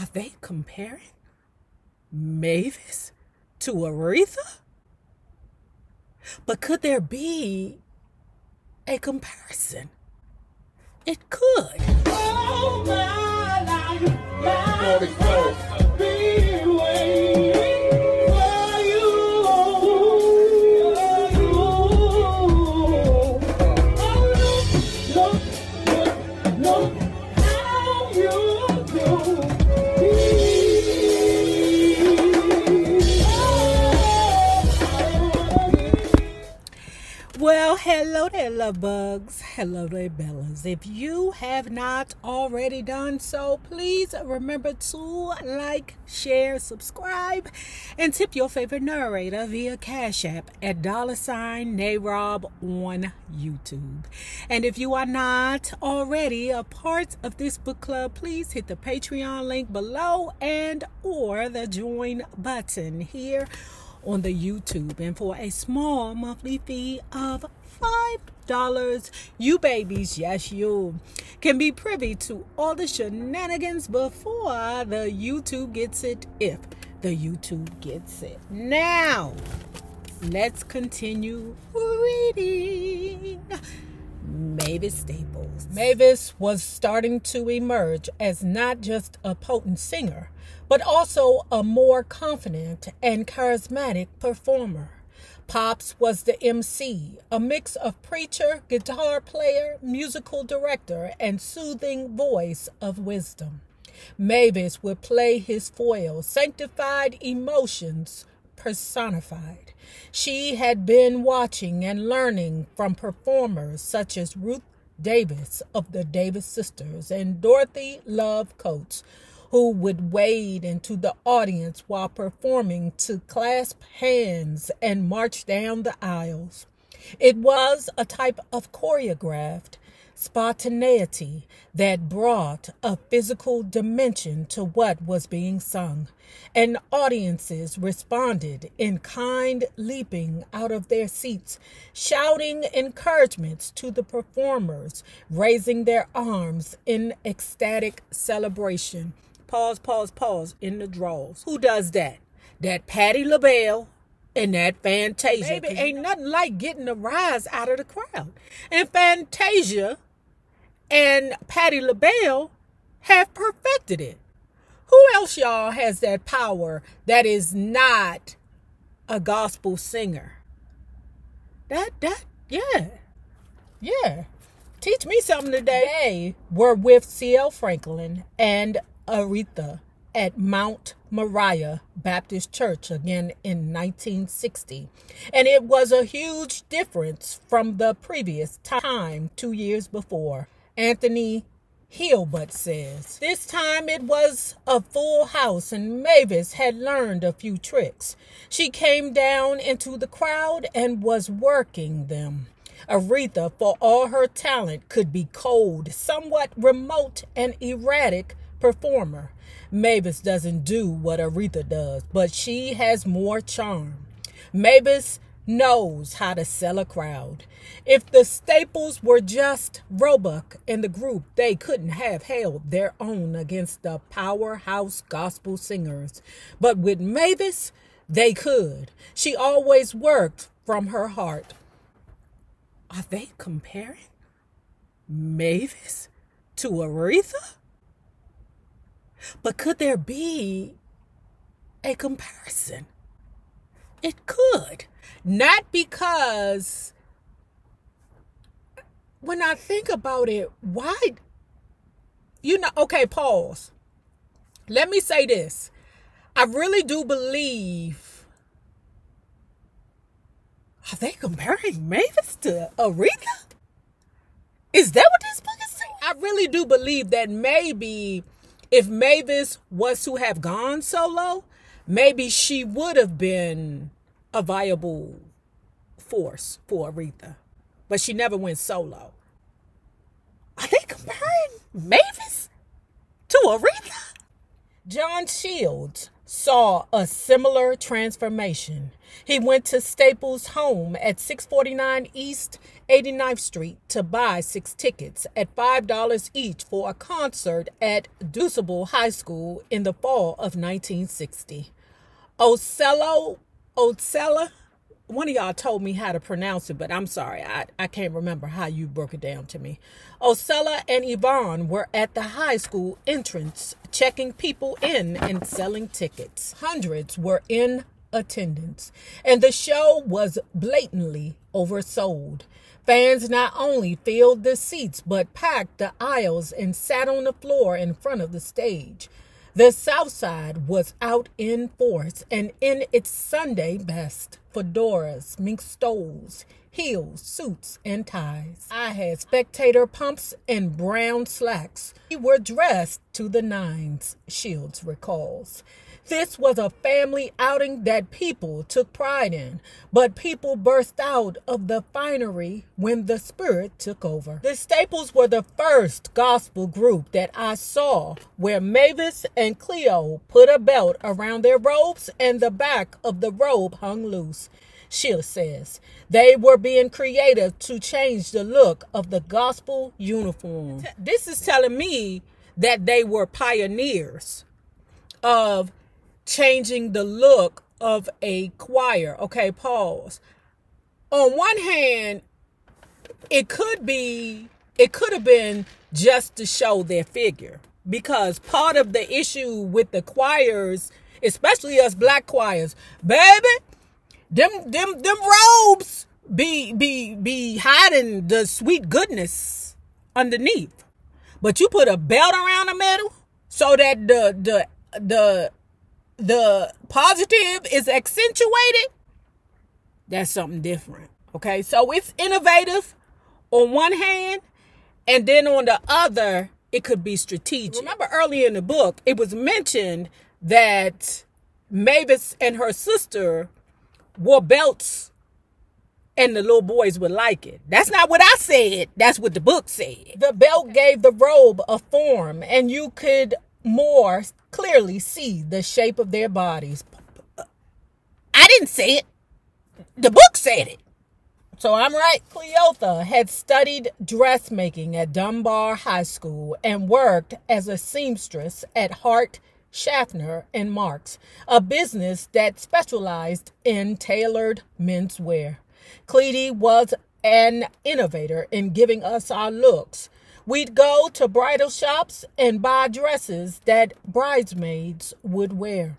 Are they comparing Mavis to Aretha? But could there be a comparison? It could. All my life, I've been waiting for you. No, how you do. Well, hello there, love bugs. Hello there, bellas. If you have not already done so, please remember to like, share, subscribe, and tip your favorite narrator via Cash App at $NayRob on YouTube. And if you are not already a part of this book club, please hit the Patreon link below and or the join button here on the YouTube. And for a small monthly fee of $5, you babies, yes you, can be privy to all the shenanigans before the YouTube gets it, if the YouTube gets it. Now, let's continue reading. Mavis Staples. Mavis was starting to emerge as not just a potent singer, but also a more confident and charismatic performer. Pops was the MC, a mix of preacher, guitar player, musical director, and soothing voice of wisdom. Mavis would play his foil, sanctified emotions personified. She had been watching and learning from performers such as Ruth Davis of the Davis Sisters and Dorothy Love Coates, who would wade into the audience while performing to clasp hands and march down the aisles. It was a type of choreographed spontaneity that brought a physical dimension to what was being sung, and audiences responded in kind, leaping out of their seats, shouting encouragements to the performers, raising their arms in ecstatic celebration. Pause in the draws. Who does that? That Patti LaBelle and that Fantasia. Baby, ain't nothing like getting a rise out of the crowd. And Fantasia and Patti LaBelle have perfected it. Who else, y'all, has that power that is not a gospel singer? Yeah. Teach me something today. They were with C.L. Franklin and Aretha at Mount Moriah Baptist Church again in 1960. And it was a huge difference from the previous time 2 years before. Anthony Hillbutt says, this time it was a full house and Mavis had learned a few tricks. She came down into the crowd and was working them. Aretha, for all her talent, could be cold, somewhat remote and erratic performer. Mavis doesn't do what Aretha does, but she has more charm. Mavis knows how to sell a crowd. If the Staples were just Roebuck and the group, they couldn't have held their own against the powerhouse gospel singers. But with Mavis, they could. She always worked from her heart. Are they comparing Mavis to Aretha? But could there be a comparison? It could. Not because when I think about it, why? Okay, pause. Let me say this. I really do believe. Are they comparing Mavis to Aretha? Is that what this book is saying? I really do believe that maybe if Mavis was to have gone solo, maybe she would have been a viable force for Aretha. But she never went solo. Are they comparing Mavis to Aretha? John Shields saw a similar transformation. He went to Staples' home at 649 East 89th Street to buy 6 tickets at $5 each for a concert at Deuceable High School in the fall of 1960. Ocella, one of y'all told me how to pronounce it, but I'm sorry, I can't remember how you broke it down to me. Ocella and Yvonne were at the high school entrance checking people in and selling tickets. Hundreds were in attendance, and the show was blatantly oversold. Fans not only filled the seats, but packed the aisles and sat on the floor in front of the stage. The South Side was out in force and in its Sunday best. Fedoras, mink stoles, heels, suits, and ties. I had spectator pumps and brown slacks. We were dressed to the nines, Shields recalls. This was a family outing that people took pride in, but people burst out of the finery when the spirit took over. The Staples were the first gospel group that I saw where Mavis and Cleo put a belt around their robes and the back of the robe hung loose. Sheila says they were being creative to change the look of the gospel uniform. This is telling me that they were pioneers of changing the look of a choir. Okay, pause. On one hand, it could have been just to show their figure, because part of the issue with the choirs, especially us black choirs, baby, them robes be hiding the sweet goodness underneath. But you put a belt around the middle so that the positive is accentuated. That's something different. Okay, so it's innovative on one hand, and then on the other, it could be strategic. Remember earlier in the book, it was mentioned that Mavis and her sister wore belts and the little boys would like it. That's not what I said. That's what the book said. The belt gave the robe a form, and you could more clearly see the shape of their bodies. I didn't say it. The book said it. So I'm right. Cleotha had studied dressmaking at Dunbar High School and worked as a seamstress at Hart, Schaffner, and Marks, a business that specialized in tailored menswear. Cleety was an innovator in giving us our looks. We'd go to bridal shops and buy dresses that bridesmaids would wear.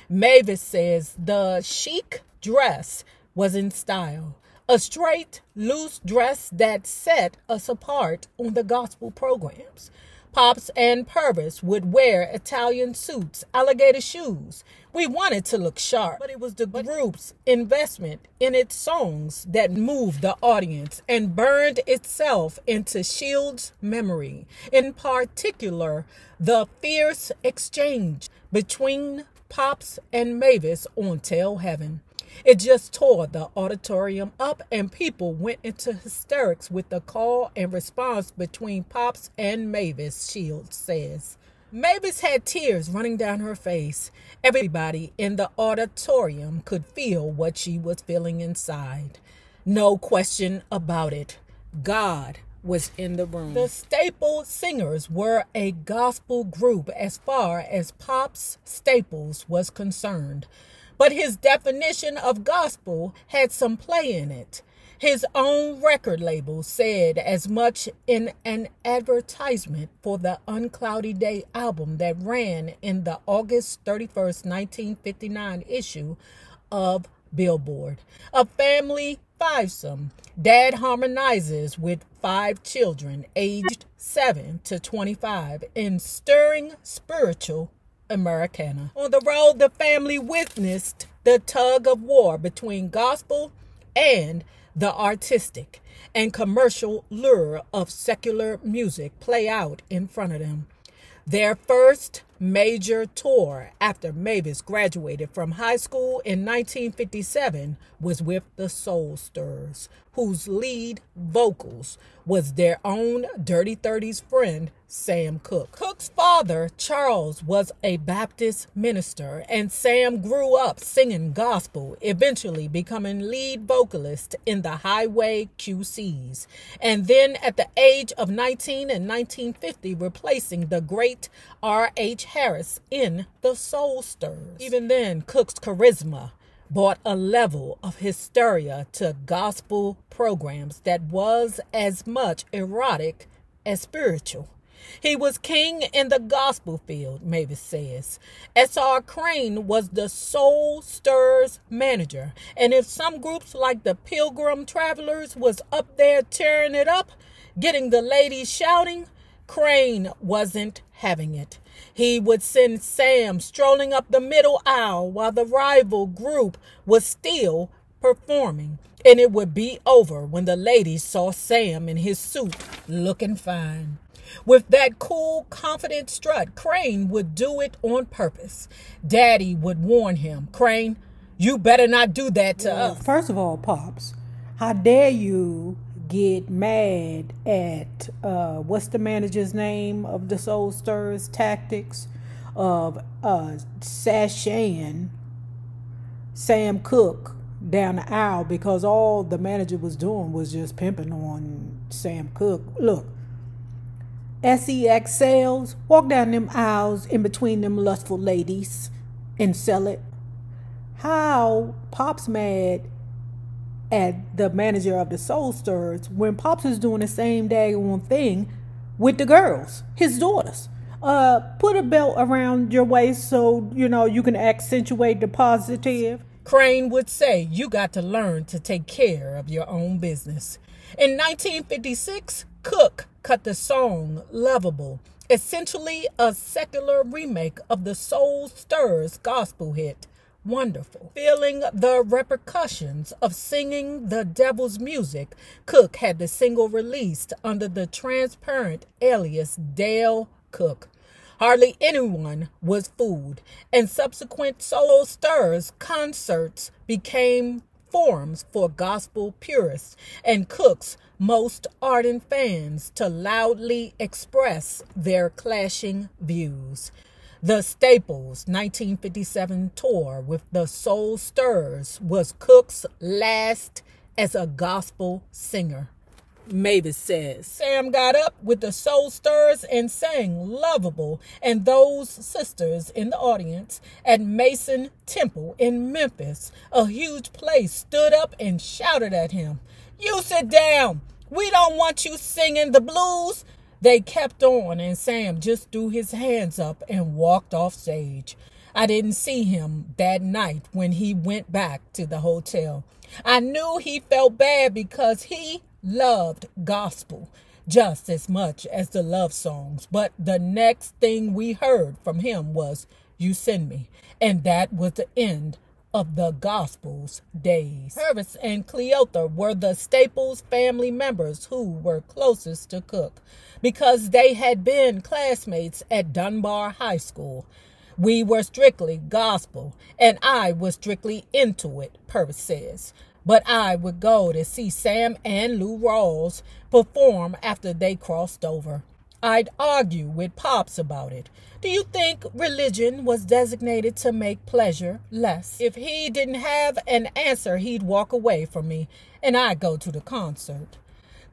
Mavis says the chic dress was in style, a straight, loose dress that set us apart on the gospel programs. Pops and Purvis would wear Italian suits, alligator shoes. We wanted to look sharp, but it was the group's investment in its songs that moved the audience and burned itself into Shield's memory. In particular, the fierce exchange between Pops and Mavis on Tell Heaven. It just tore the auditorium up, and people went into hysterics with the call and response between Pops and Mavis, Shields says. Mavis had tears running down her face. Everybody in the auditorium could feel what she was feeling inside. No question about it. God was in the room. The Staple Singers were a gospel group as far as Pops Staples was concerned. But his definition of gospel had some play in it. His own record label said as much in an advertisement for the Uncloudy Day album that ran in the August 31st, 1959 issue of Billboard. A family fivesome. Dad harmonizes with 5 children aged 7 to 25 in stirring spiritual Americana. On the road, the family witnessed the tug of war between gospel and the artistic and commercial lure of secular music play out in front of them. Their first major tour after Mavis graduated from high school in 1957 was with the Soul Stirrers, whose lead vocals was their own Dirty 30s friend, Sam Cooke. Cooke's father, Charles, was a Baptist minister, and Sam grew up singing gospel, eventually becoming lead vocalist in the Highway QCs, and then at the age of 19 in 1950, replacing the great R.H. Harris in the Soul Stirrers. Even then, Cooke's charisma brought a level of hysteria to gospel programs that was as much erotic as spiritual. He was king in the gospel field, Mavis says. S.R. Crane was the Soul Stirrers manager, and if some groups like the Pilgrim Travelers was up there tearing it up, getting the ladies shouting, Crane wasn't having it. He would send Sam strolling up the middle aisle while the rival group was still performing, and it would be over when the ladies saw Sam in his suit looking fine. With that cool, confident strut, Crane would do it on purpose. Daddy would warn him, Crane, you better not do that to us. First of all, Pops, how dare you get mad at, what's the manager's name of the Soul Stirrers tactics of sashaying Sam Cooke down the aisle, because all the manager was doing was just pimping on Sam Cooke. Look, SEX sales, walk down them aisles in between them lustful ladies and sell it. How Pop's mad at the manager of the Soul Stirrers when Pops is doing the same daggone thing with the girls, his daughters. Put a belt around your waist so, you can accentuate the positive. Crane would say, you got to learn to take care of your own business. In 1956, Cooke cut the song Lovable, essentially a secular remake of the Soul Stirrers gospel hit, Wonderful. Feeling the repercussions of singing the devil's music, Cooke had the single released under the transparent alias Dale Cooke. Hardly anyone was fooled, and subsequent Soul Stirrers concerts became forums for gospel purists and Cooke's most ardent fans to loudly express their clashing views. The Staples 1957 tour with the Soul Stirrers was Cooke's last as a gospel singer. Mavis says, Sam got up with the Soul Stirrers and sang Lovable, and those sisters in the audience at Mason Temple in Memphis, a huge place, stood up and shouted at him, "You sit down! We don't want you singing the blues!" They kept on, and Sam just threw his hands up and walked off stage. I didn't see him that night when he went back to the hotel. I knew he felt bad because he loved gospel just as much as the love songs, but the next thing we heard from him was, "You send me," and that was the end of the gospel's days. Purvis and Cleotha were the Staples family members who were closest to Cooke because they had been classmates at Dunbar High School. We were strictly gospel, and I was strictly into it, Purvis says. But I would go to see Sam and Lou Rawls perform after they crossed over. I'd argue with Pops about it. Do you think religion was designated to make pleasure less? If he didn't have an answer, he'd walk away from me, and I'd go to the concert.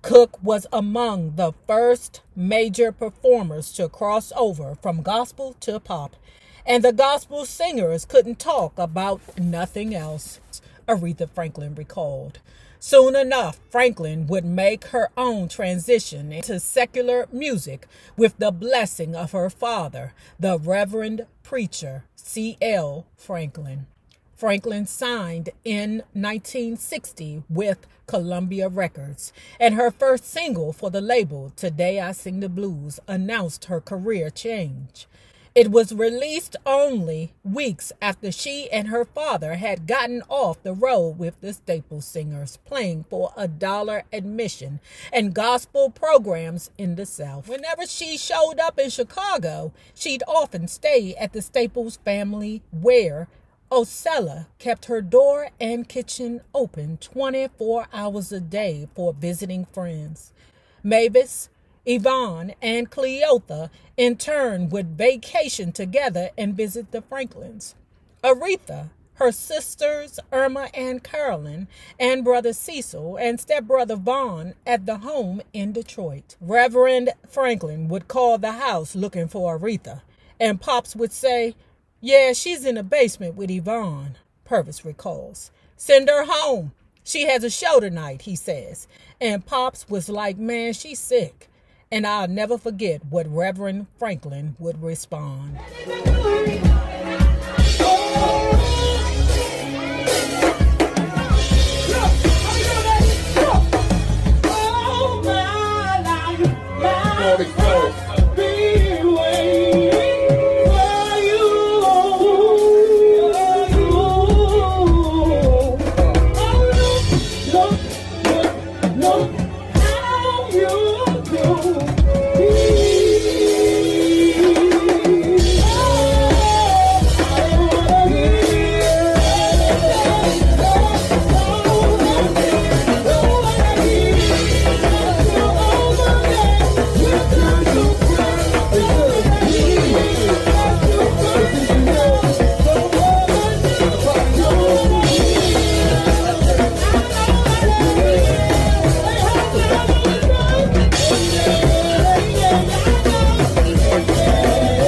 Cooke was among the first major performers to cross over from gospel to pop, and the gospel singers couldn't talk about nothing else, Aretha Franklin recalled. Soon enough, Franklin would make her own transition into secular music with the blessing of her father, the Reverend Preacher C.L. Franklin. Franklin signed in 1960 with Columbia Records, and her first single for the label, Today I Sing the Blues, announced her career change. It was released only weeks after she and her father had gotten off the road with the Staples Singers, playing for $1 admission and gospel programs in the South. Whenever she showed up in Chicago, she'd often stay at the Staples family where Osella kept her door and kitchen open 24 hours a day for visiting friends. Mavis, Yvonne, and Cleotha in turn would vacation together and visit the Franklins. Aretha, her sisters Irma and Carolyn, and brother Cecil and stepbrother Vaughn at the home in Detroit. Reverend Franklin would call the house looking for Aretha, and Pops would say, "Yeah, she's in the basement with Yvonne," Purvis recalls. "Send her home. She has a show tonight," he says. And Pops was like, "Man, she's sick." And I'll never forget what Reverend Franklin would respond.